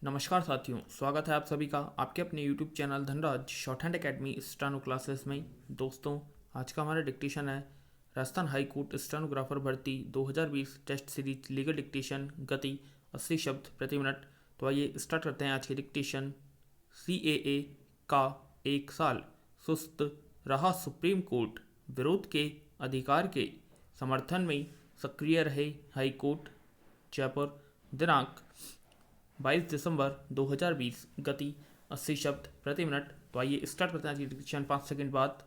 नमस्कार साथियों, स्वागत है आप सभी का आपके अपने YouTube channel Dhanraj short hand academy steno classes में। दोस्तों, आज का हमारा डिक्टेशन है राजस्थान हाई कोर्ट स्टेनोग्राफर भर्ती 2020 टेस्ट सीरीज लीगल डिक्टेशन, गति 80 शब्द प्रति मिनट। तो आइए स्टार्ट करते हैं आज की डिक्टेशन। CAA का एक साल सुस्त रहा सुप्रीम कोर्ट, विरोध के अधिकार के समर्थन में सक्रिय रहे हाई कोर्ट। जयपुर, दिनांक 22 दिसंबर 2020, गति 80 शब्द प्रति मिनट। तो आइए स्टार्ट करते हैं आज की डिक्टेशन 5 सेकंड बाद।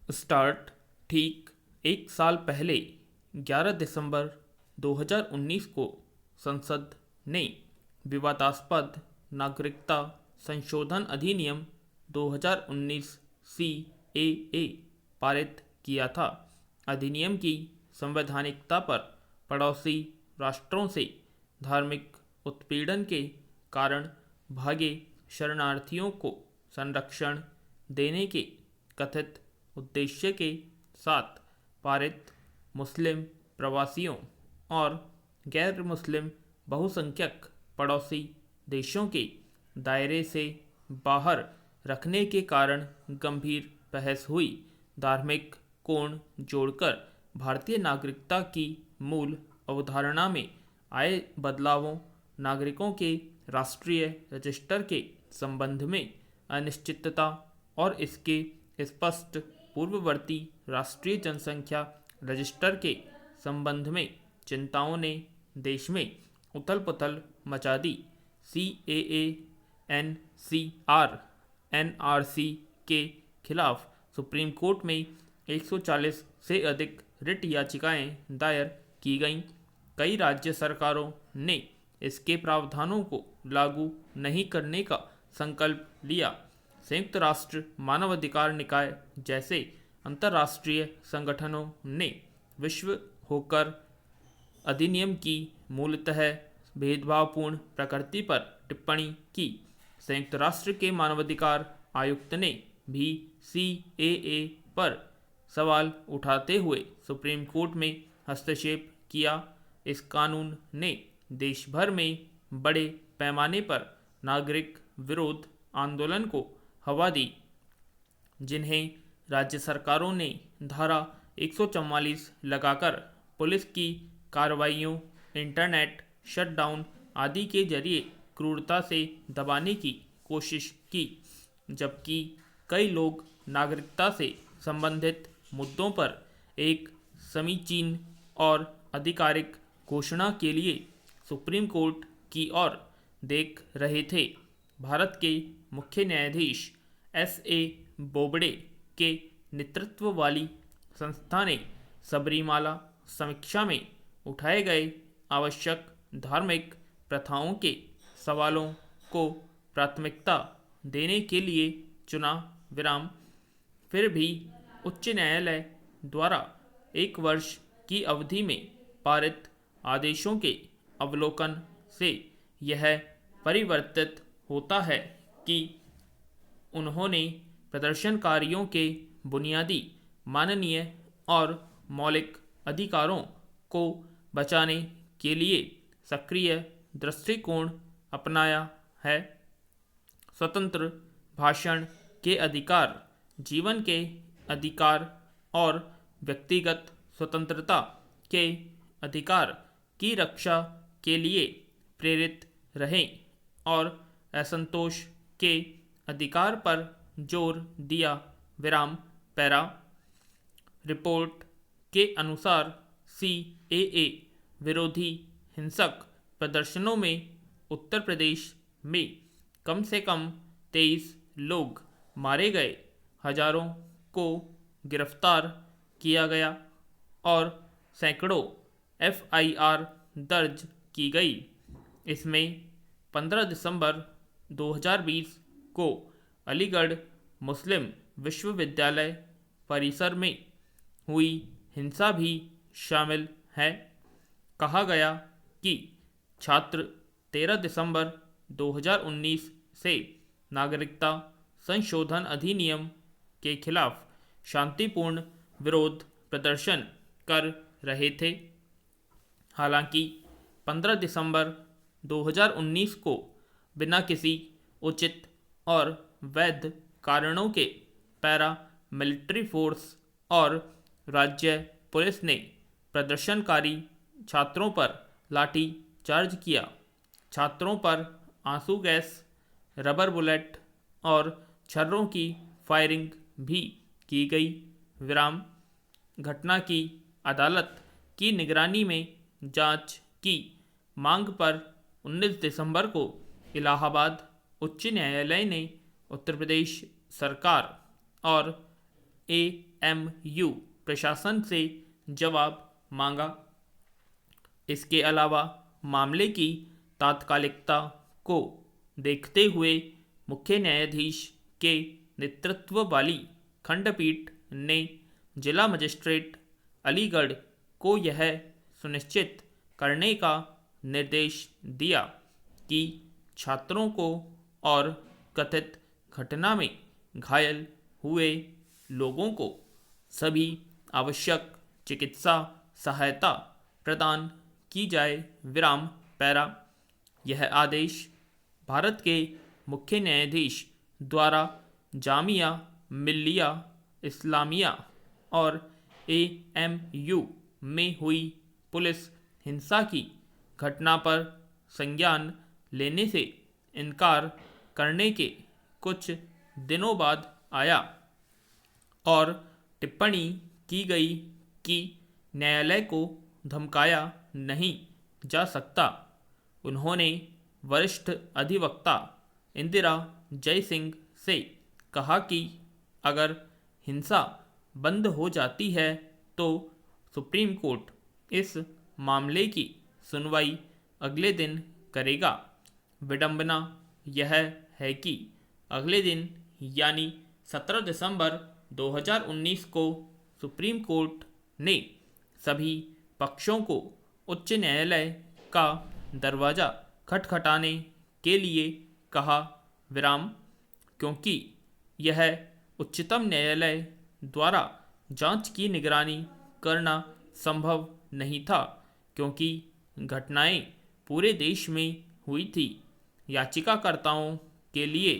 स्टार्ट। ठीक एक साल पहले 11 दिसंबर 2019 को संसद ने विवादास्पद नागरिकता संशोधन अधिनियम 2019 CAA पारित किया था। अधिनियम की संवैधानिकता पर पड़ोसी राष्ट्रों से धार्मिक उत्पीड़न के कारण भागे शरणार्थियों को संरक्षण देने के कथित उद्देश्य के साथ पारित मुस्लिम प्रवासियों और गैर मुस्लिम बहुसंख्यक पड़ोसी देशों के दायरे से बाहर रखने के कारण गंभीर बहस हुई। धार्मिक कोण जोड़कर भारतीय नागरिकता की मूल अवधारणा में आए बदलावों, नागरिकों के राष्ट्रीय रजिस्टर के संबंध में अनिश्चितता और इसके स्पष्ट पूर्ववर्ती राष्ट्रीय जनसंख्या रजिस्टर के संबंध में चिंताओं ने देश में उथल पुथल मचा दी। CAA NCR NRC के खिलाफ सुप्रीम कोर्ट में 140 से अधिक रिट याचिकाएं दायर की गईं। कई राज्य सरकारों ने इसके प्रावधानों को लागू नहीं करने का संकल्प लिया। संयुक्त राष्ट्र मानवाधिकार निकाय जैसे अंतर्राष्ट्रीय संगठनों ने विश्व होकर अधिनियम की मूलतः भेदभावपूर्ण प्रकृति पर टिप्पणी की। संयुक्त राष्ट्र के मानवाधिकार आयुक्त ने भी CAA पर सवाल उठाते हुए सुप्रीम कोर्ट में हस्तक्षेप किया। इस कानून ने देश भर में बड़े पैमाने पर नागरिक विरोध आंदोलन को हवा दी, जिन्हें राज्य सरकारों ने धारा 144 लगाकर पुलिस की कार्रवाइयों, इंटरनेट शटडाउन आदि के जरिए क्रूरता से दबाने की कोशिश की। जबकि कई लोग नागरिकता से संबंधित मुद्दों पर एक समीचीन और आधिकारिक घोषणा के लिए सुप्रीम कोर्ट की ओर देख रहे थे। भारत के मुख्य न्यायाधीश SA बोबडे के नेतृत्व वाली संस्था ने सबरीमाला समीक्षा में उठाए गए आवश्यक धार्मिक प्रथाओं के सवालों को प्राथमिकता देने के लिए चुना विराम। फिर भी उच्च न्यायालय द्वारा 1 वर्ष की अवधि में पारित आदेशों के अवलोकन से यह परिवर्तित होता है कि उन्होंने प्रदर्शनकारियों के बुनियादी, मानवीय और मौलिक अधिकारों को बचाने के लिए सक्रिय दृष्टिकोण अपनाया है। स्वतंत्र भाषण के अधिकार, जीवन के अधिकार और व्यक्तिगत स्वतंत्रता के अधिकार की रक्षा के लिए प्रेरित रहें और असंतोष के अधिकार पर जोर दिया विराम। पैरा। रिपोर्ट के अनुसार CAA विरोधी हिंसक प्रदर्शनों में उत्तर प्रदेश में कम से कम 23 लोग मारे गए, हजारों को गिरफ्तार किया गया और सैकड़ों FIR दर्ज की गई। इसमें 15 दिसंबर 2020 को अलीगढ़ मुस्लिम विश्वविद्यालय परिसर में हुई हिंसा भी शामिल है। कहा गया कि छात्र 13 दिसंबर 2019 से नागरिकता संशोधन अधिनियम के खिलाफ शांतिपूर्ण विरोध प्रदर्शन कर रहे थे। हालांकि 15 दिसंबर 2019 को बिना किसी उचित और वैध कारणों के पैरा मिलिट्री फोर्स और राज्य पुलिस ने प्रदर्शनकारी छात्रों पर लाठी चार्ज किया। छात्रों पर आंसू गैस, रबर बुलेट और छर्रों की फायरिंग भी की गई। विराम घटना की अदालत की निगरानी में जांच की मांग पर 19 दिसंबर को इलाहाबाद उच्च न्यायालय ने उत्तर प्रदेश सरकार और AMU प्रशासन से जवाब मांगा। इसके अलावा मामले की तात्कालिकता को देखते हुए मुख्य न्यायाधीश के नेतृत्व वाली खंडपीठ ने जिला मजिस्ट्रेट अलीगढ़ को यह सुनिश्चित करने का निर्देश दिया कि छात्रों को और कथित घटना में घायल हुए लोगों को सभी आवश्यक चिकित्सा सहायता प्रदान की जाए। विराम पैरा। यह आदेश भारत के मुख्य न्यायाधीश द्वारा जामिया मिल्लिया इस्लामिया और AMU में हुई पुलिस हिंसा की घटना पर संज्ञान लेने से इनकार करने के कुछ दिनों बाद आया और टिप्पणी की गई कि न्यायालय को धमकाया नहीं जा सकता। उन्होंने वरिष्ठ अधिवक्ता इंदिरा जयसिंह से कहा कि अगर हिंसा बंद हो जाती है तो सुप्रीम कोर्ट इस मामले की सुनवाई अगले दिन करेगा। विडंबना यह है कि अगले दिन यानी 17 दिसंबर 2019 को सुप्रीम कोर्ट ने सभी पक्षों को उच्च न्यायालय का दरवाज़ा खटखटाने के लिए कहा। विराम क्योंकि यह उच्चतम न्यायालय द्वारा जांच की निगरानी करना संभव नहीं था क्योंकि घटनाएं पूरे देश में हुई थी। याचिकाकर्ताओं के लिए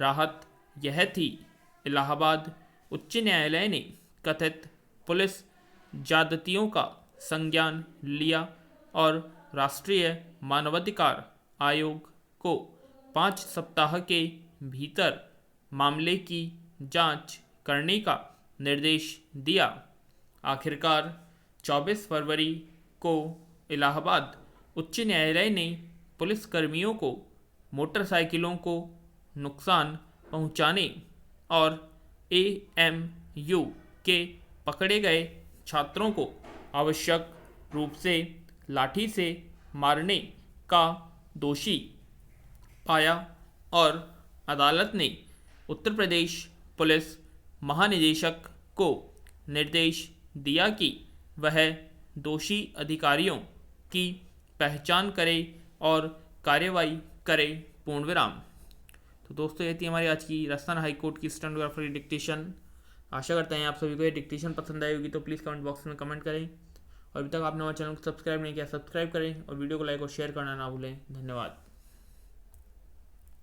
राहत यह थी इलाहाबाद उच्च न्यायालय ने कथित पुलिस ज्यादतियों का संज्ञान लिया और राष्ट्रीय मानवाधिकार आयोग को 5 सप्ताह के भीतर मामले की जांच करने का निर्देश दिया। आखिरकार 24 फरवरी को इलाहाबाद उच्च न्यायालय ने पुलिसकर्मियों को मोटरसाइकिलों को नुकसान पहुंचाने और AMU के पकड़े गए छात्रों को आवश्यक रूप से लाठी से मारने का दोषी पाया और अदालत ने उत्तर प्रदेश पुलिस महानिदेशक को निर्देश दिया कि वह दोषी अधिकारियों की पहचान करे और कार्रवाई करे। पूर्णविराम। तो दोस्तों ये थी हमारी आज की राजस्थान हाईकोर्ट की स्टेनोग्राफर डिक्टेशन। आशा करते हैं आप सभी को ये डिक्टेशन पसंद आई होगी, तो प्लीज़ कमेंट बॉक्स में कमेंट करें और अभी तक आपने हमारे चैनल को सब्सक्राइब नहीं किया सब्सक्राइब करें और वीडियो को लाइक और शेयर करना ना भूलें। धन्यवाद।